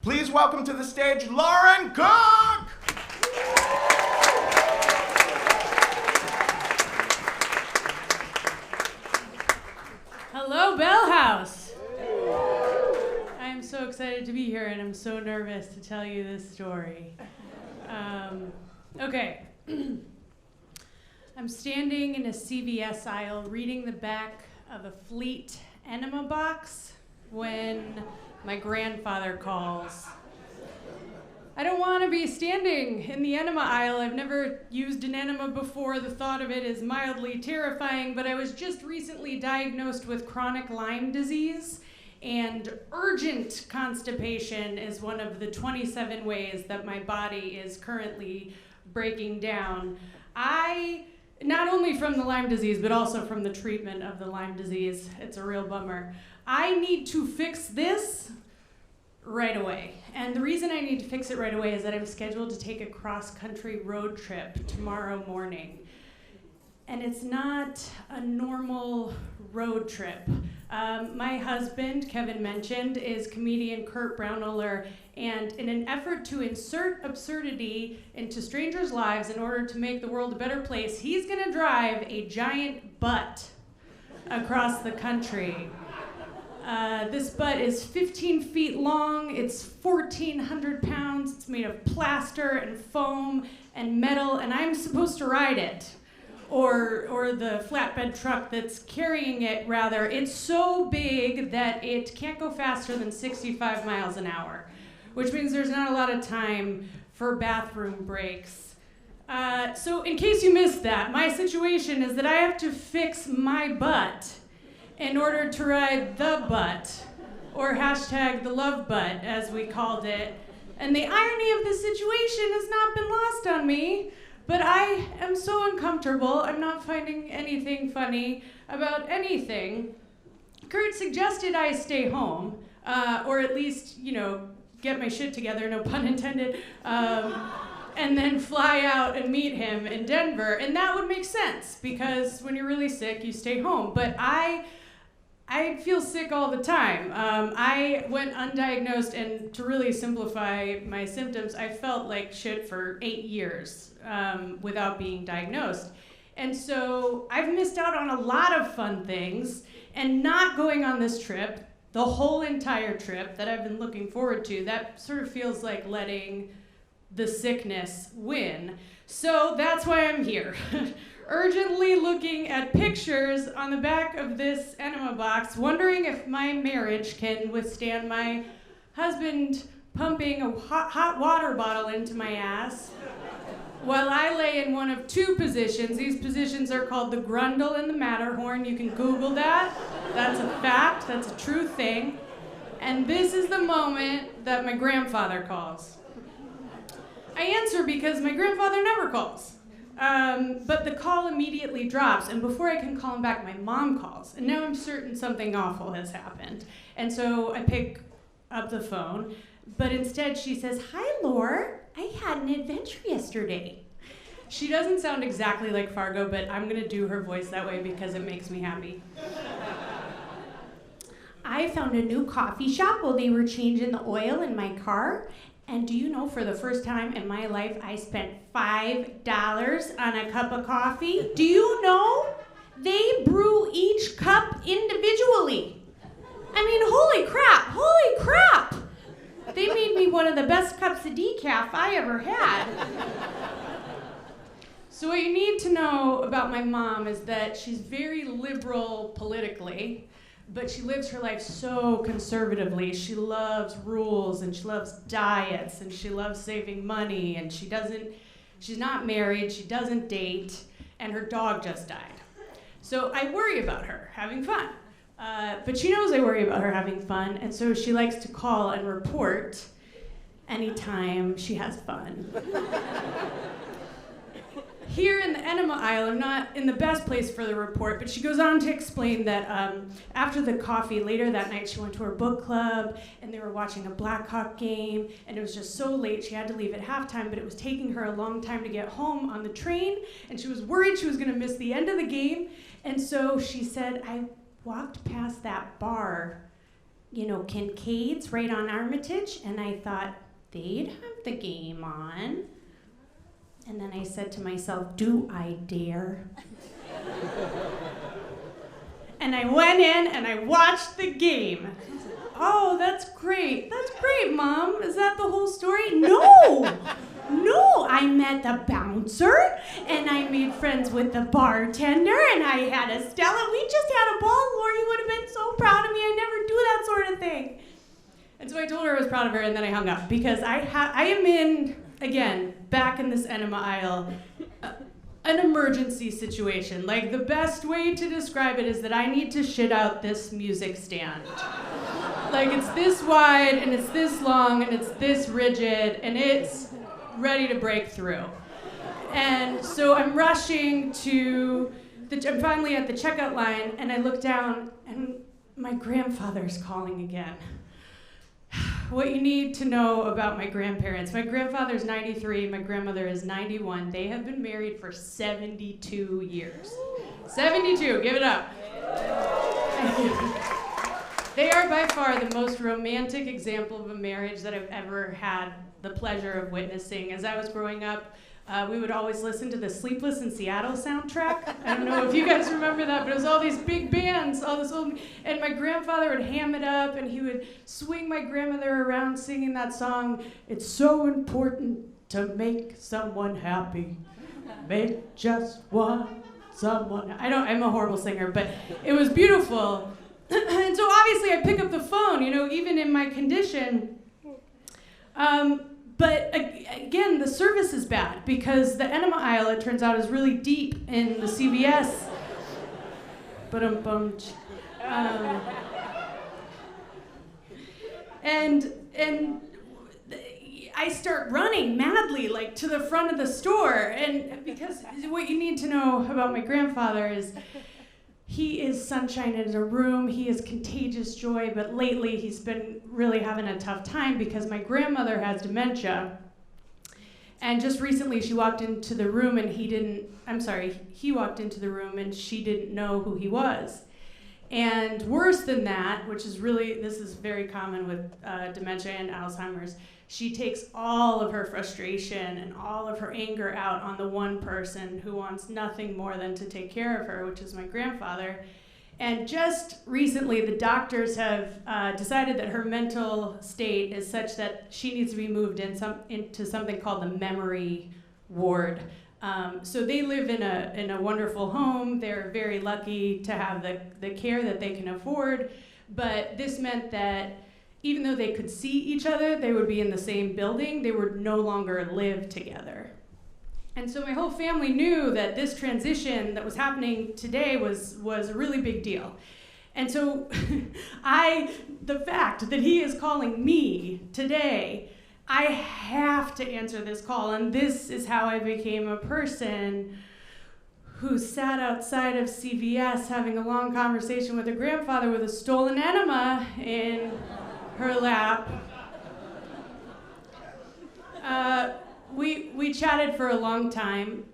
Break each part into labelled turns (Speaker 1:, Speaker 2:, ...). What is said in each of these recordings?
Speaker 1: Please welcome to the stage, Lauren Cook!
Speaker 2: Hello, Bell House. I am so excited to be here, and I'm so nervous to tell you this story. Okay. I'm standing in a CVS aisle reading the back of a Fleet enema box when my grandfather calls. I don't want to be standing in the enema aisle. I've never used an enema before. The thought of it is mildly terrifying, but I was just recently diagnosed with chronic Lyme disease, and urgent constipation is one of the 27 ways that my body is currently breaking down. Not only from the Lyme disease, but also from the treatment of the Lyme disease. It's a real bummer. I need to fix this right away. And the reason I need to fix it right away is that I'm scheduled to take a cross-country road trip tomorrow morning. And it's not a normal road trip. My husband, Kevin mentioned, is comedian Kurt Braunohler, and in an effort to insert absurdity into strangers' lives in order to make the world a better place, he's gonna drive a giant butt across the country. This butt is 15 feet long, it's 1,400 pounds, it's made of plaster and foam and metal, and I'm supposed to ride it. Or the flatbed truck that's carrying it, rather. It's so big that it can't go faster than 65 miles an hour, which means there's not a lot of time for bathroom breaks. So in case you missed that, my situation is that I have to fix my butt in order to ride the butt, or hashtag the love butt, as we called it. And the irony of this situation has not been lost on me, but I am so uncomfortable. I'm not finding anything funny about anything. Kurt suggested I stay home, or at least, get my shit together, no pun intended, and then fly out and meet him in Denver. And that would make sense, because when you're really sick, you stay home. But I feel sick all the time. I went undiagnosed, and to really simplify my symptoms, I felt like shit for 8 years without being diagnosed. And so I've missed out on a lot of fun things, and not going on this trip, the whole entire trip that I've been looking forward to, that sort of feels like letting the sickness win. So that's why I'm here. Urgently looking at pictures on the back of this enema box, wondering if my marriage can withstand my husband pumping a hot water bottle into my ass while I lay in one of two positions. These positions are called the Grundle and the Matterhorn. You can Google that. That's a fact. That's a true thing. And this is the moment that my grandfather calls. I answer because my grandfather never calls. But the call immediately drops, and before I can call him back, my mom calls. And now I'm certain something awful has happened. And so I pick up the phone, but instead she says, "Hi, Laura, I had an adventure yesterday." She doesn't sound exactly like Fargo, but I'm gonna do her voice that way because it makes me happy. "I found a new coffee shop while they were changing the oil in my car. And do you know, for the first time in my life, I spent $5 on a cup of coffee? Do you know? They brew each cup individually. I mean, holy crap! They made me one of the best cups of decaf I ever had." So what you need to know about my mom is that she's very liberal politically, but she lives her life so conservatively. She loves rules, and she loves diets, and she loves saving money, and she's not married, she doesn't date, and her dog just died. So I worry about her having fun. But she knows I worry about her having fun, and so she likes to call and report anytime she has fun. Here in the enema aisle, I'm not in the best place for the report, but she goes on to explain that after the coffee, later that night, she went to her book club, and they were watching a Blackhawk game, and it was just so late, she had to leave at halftime, but it was taking her a long time to get home on the train, and she was worried she was gonna miss the end of the game, and so she said, "I walked past that bar Kincaid's right on Armitage, and I thought, they'd have the game on. And then I said to myself, do I dare? And I went in and I watched the game. Oh, that's great. That's great, Mom. Is that the whole story? No, I met the bouncer and I made friends with the bartender and I had Estella. We just had a ball. Lori would have been so proud of me. I never do that sort of thing. And so I told her I was proud of her and then I hung up because I am in, again, back in this enema aisle, an emergency situation. Like, the best way to describe it is that I need to shit out this music stand. Like, it's this wide, and it's this long, and it's this rigid, and it's ready to break through. And so I'm rushing to, I'm finally at the checkout line, and I look down, and my grandfather's calling again. What you need to know about my grandparents. My grandfather's 93, my grandmother is 91. They have been married for 72 years. 72, give it up. They are by far the most romantic example of a marriage that I've ever had the pleasure of witnessing. As I was growing up, we would always listen to the Sleepless in Seattle soundtrack. I don't know if you guys remember that, but it was all these big bands, all this old, and my grandfather would ham it up, and he would swing my grandmother around singing that song, "It's so important to make someone happy. Make just one someone." I'm a horrible singer, but it was beautiful. And so obviously I pick up the phone, even in my condition. But again, the service is bad because the enema aisle, it turns out, is really deep in the CVS. And I start running madly, like, to the front of the store. And because what you need to know about my grandfather is he is sunshine in a room, he is contagious joy, but lately he's been really having a tough time because my grandmother has dementia. And just recently she walked into the room and he walked into the room and she didn't know who he was. And worse than that, this is very common with dementia and Alzheimer's, she takes all of her frustration and all of her anger out on the one person who wants nothing more than to take care of her, which is my grandfather. And just recently, the doctors have decided that her mental state is such that she needs to be moved into something called the memory ward. So they live in a wonderful home. They're very lucky to have the care that they can afford. But this meant that even though they could see each other, they would be in the same building, they would no longer live together. And so my whole family knew that this transition that was happening today was a really big deal. And so the fact that he is calling me today, I have to answer this call. And this is how I became a person who sat outside of CVS having a long conversation with her grandfather with a stolen enema in her lap. We chatted for a long time.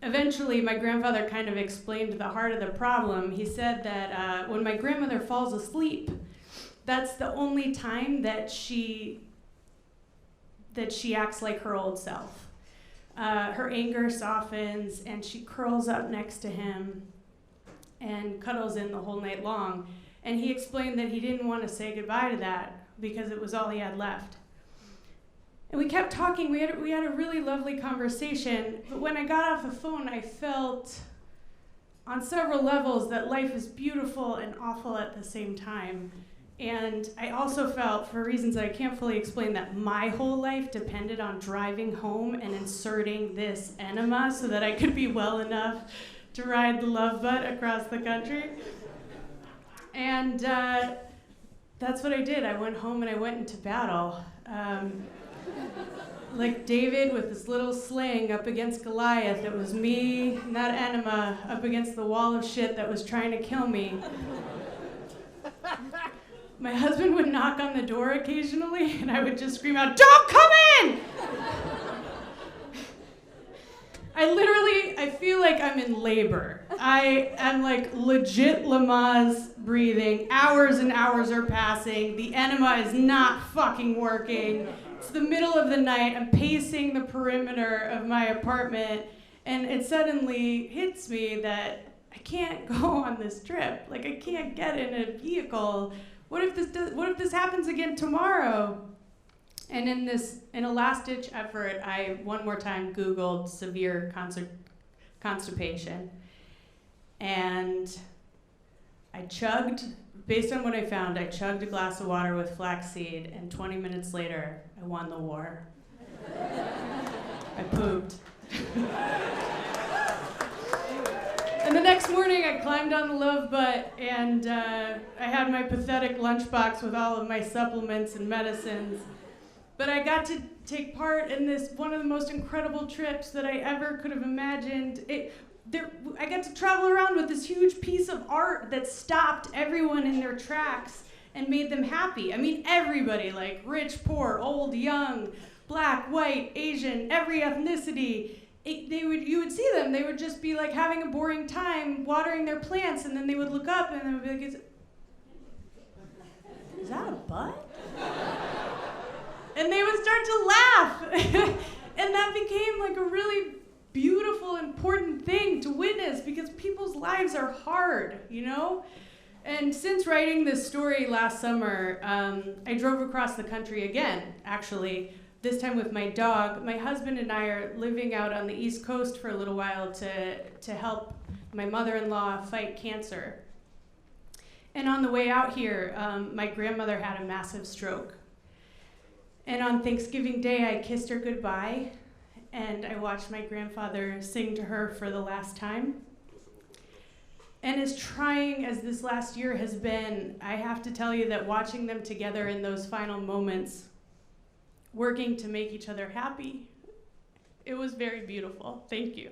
Speaker 2: Eventually, my grandfather kind of explained the heart of the problem. He said that when my grandmother falls asleep, that's the only time that she acts like her old self. Her anger softens, and she curls up next to him and cuddles in the whole night long. And he explained that he didn't want to say goodbye to that because it was all he had left. And we kept talking. We had a really lovely conversation. But when I got off the phone, I felt on several levels that life is beautiful and awful at the same time. And I also felt, for reasons that I can't fully explain, that my whole life depended on driving home and inserting this enema so that I could be well enough to ride the love butt across the country. And that's what I did. I went home and I went into battle. Like David with his little sling up against Goliath. It was me and that enema up against the wall of shit that was trying to kill me. My husband would knock on the door occasionally and I would just scream out, "Don't come in!" I I feel like I'm in labor. I am like legit Lamaze breathing. Hours and hours are passing. The enema is not fucking working. It's the middle of the night. I'm pacing the perimeter of my apartment, and it suddenly hits me that I can't go on this trip. Like, I can't get in a vehicle. What if this happens again tomorrow? And in a last-ditch effort, I one more time Googled severe constipation, and I chugged, based on what I found, I chugged a glass of water with flaxseed, and 20 minutes later, I won the war. I pooped. And the next morning, I climbed on the love butt, and I had my pathetic lunchbox with all of my supplements and medicines. But I got to take part in this, one of the most incredible trips that I ever could have imagined. I got to travel around with this huge piece of art that stopped everyone in their tracks and made them happy. I mean, everybody, like rich, poor, old, young, black, white, Asian, every ethnicity. You would see them, they would just be like having a boring time watering their plants, and then they would look up and they would be like, is that a butt? And they would start to laugh. And that became like a really beautiful, important thing to witness, because people's lives are hard, you know? And since writing this story last summer, I drove across the country again, actually, this time with my dog. My husband and I are living out on the East Coast for a little while to help my mother-in-law fight cancer. And on the way out here, my grandmother had a massive stroke. And on Thanksgiving Day, I kissed her goodbye, and I watched my grandfather sing to her for the last time. And as trying as this last year has been, I have to tell you that watching them together in those final moments, working to make each other happy, it was very beautiful. Thank you.